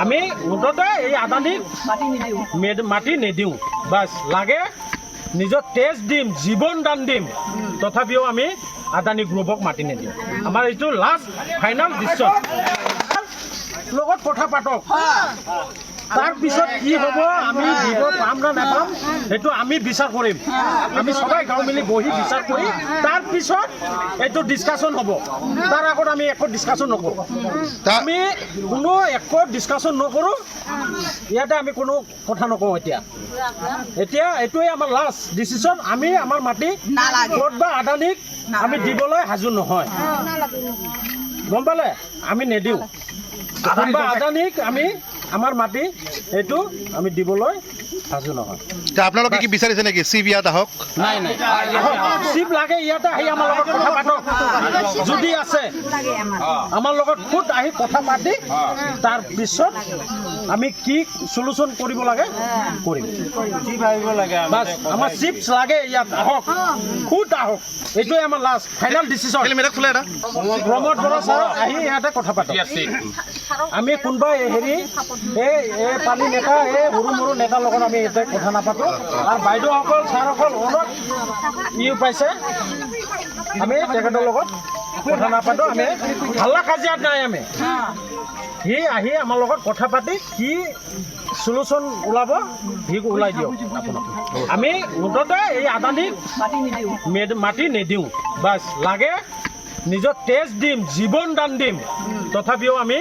আমি মুঠতে এই আদানীক মাটি নিদিওঁ বাছ লাগে নিজৰ তেজ দিম জীৱন দান দিম তথাপিও আমি আদানী গ্ৰুপক মাটি নিদিওঁ আমাৰ এইটো লাষ্ট ফাইনেল ডিচিশ্যন লগত কথা পাতক তাৰ পিছত কি হ'ব আমি দিব পাম না নাপাম সেইটো আমি বিচাৰ কৰিম আমি সবাই গাঁও মিলি বহি বিচাৰ কৰি তাৰ পিছত এইটো ডিছকাশ্যন হ'ব তাৰ আগত আমি একো ডিছকাশ্যন নকৰোঁ আমি কোনো একো ডিছকাশ্যন নকৰোঁ ইয়াতে আমি কোনো কথা নকওঁ এতিয়া এইটোৱে আমাৰ লাষ্ট ডিচিশ্যন আমি আমাৰ মাটি ক'ত বা আদানীক আমি দিবলৈ সাজু নহয় গম পালে আমি নিদিওঁ বা আদানীক আমি আমাৰ মাটি এইটো আমি দিবলৈ সাজু নহয় আপোনালোকে কি বিচাৰিছে নেকি চিপ ইয়াত আহক নাই চিপ লাগে ইয়াতে আহি আমাৰ লগত কথা পাতক যদি আছে আমাৰ লগত খুদ আহি কথা পাতি তাৰ পিছত আমি কি সলিউশন কৰিব লাগে কৰিম চিপ আহিব লাগে বাছ আমাৰ চিপছ লাগে ইয়াত আহক খুদ আহক এইটোৱে আমাৰ last final decision Pramod Bora sir আহি ইয়াতে কথা পাতক আমি কোনোবা হেৰি এই পানী নেতা এই সৰু সৰু নেতাৰ লগত আমি ইয়াতে কথা নাপাতো আৰু বাইদেউসকল ছাৰসকল অলপ ইও পাইছে আমি তেখেতৰ লগত কথা নাপাতো আমি হাল্লা কাজিয়াত নাই আমি সি আহি আমাৰ লগত কথা পাতি কি সলিউশন ওলাব সি ওলাই দিয়ক আপোনাক আমি মুঠতে এই আদানীক মাটি নিদিওঁ বাছ লাগে নিজৰ তেজ দিম জীৱন দান দিম তথাপিও আমি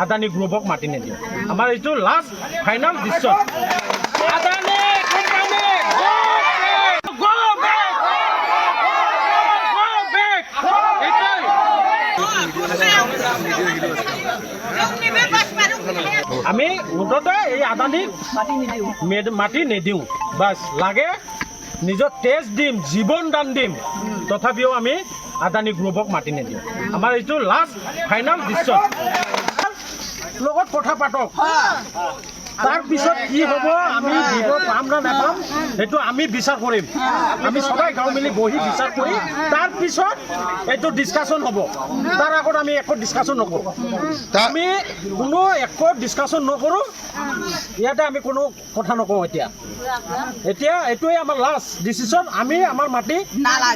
আদানী গ্ৰুপক মাটি নিদিওঁ আমাৰ এইটো লাষ্ট ফাইনেল ডিচিশ্যন আমি মুঠতে এই আদানীক মাটি নিদিওঁ বাছ লাগে নিজৰ তেজ দিম জীৱন দান দিম তথাপিও আমি আদানী গ্ৰুপক মাটি নিদিওঁ আমাৰ এইটো লাষ্ট ফাইনেল ডিচিশ্যন লগত কথা পাতক তাৰ পিছত কি হ'ব আমি দিব পাম না নাপাম সেইটো আমি বিচাৰ কৰিম আমি সবাই গাঁও মিলি বহি বিচাৰ কৰি তাৰ পিছত এইটো ডিছকাশ্যন হ'ব তাৰ আগত আমি একো ডিছকাশ্যন নকৰোঁ আমি কোনো একো ডিছকাশ্যন নকৰোঁ ইয়াতে আমি কোনো কথা নকওঁ এতিয়া এইটোৱে আমাৰ লাষ্ট ডিচিশ্যন আমি আমাৰ মাটি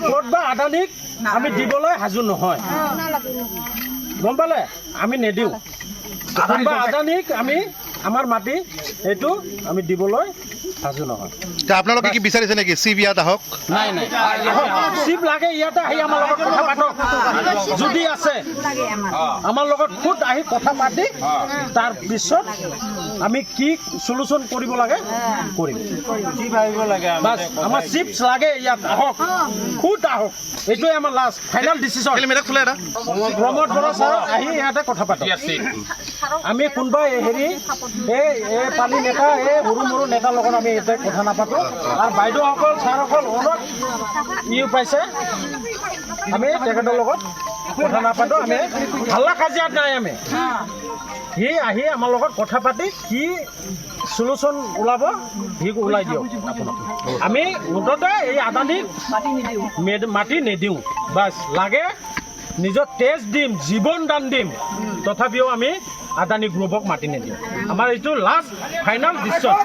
ক'ত বা আদানীক আমি দিবলৈ সাজু নহয় গম পালে আমি নিদিওঁ বা আদানীক আমি আমাৰ মাটি এইটো আমি দিবলৈ সাজু নহয় আপোনালোকে কি বিচাৰিছে নেকি চিপ ইয়াত আহক নাই চিপ লাগে ইয়াতে আহি আমাৰ লগত কথা পাতক যদি আছে আমাৰ লগত খুদ আহি কথা পাতি তাৰ পিছত আমি কি সলিউশন কৰিব লাগে কৰিম চিপ আহিব লাগে বাছ আমাৰ চিপছ লাগে ইয়াত আহক খুদ আহক এইটোৱে আমাৰ last final decision Pramod Bora sir আহি ইয়াতে কথা পাতক আমি কোনোবা হেৰি এই পানী নেতা এই সৰু সৰু নেতাৰ লগত আমি ইয়াতে কথা নাপাতো আৰু বাইদেউসকল ছাৰসকল অলপ ইও পাইছে আমি তেখেতৰ লগত কথা নাপাতো আমি হাল্লা কাজিয়াত নাই আমি সি আহি আমাৰ লগত কথা পাতি কি সলিউশন ওলাব সি ওলাই দিয়ক আপোনাক আমি মুঠতে এই আদানীক মাটি নিদিওঁ বাছ লাগে নিজৰ তেজ দিম জীৱন দান দিম তথাপিও আমি আদানী গ্ৰুপক মাটি নিদিওঁ আমাৰ এইটো লাষ্ট ফাইনেল ডিচিশ্যন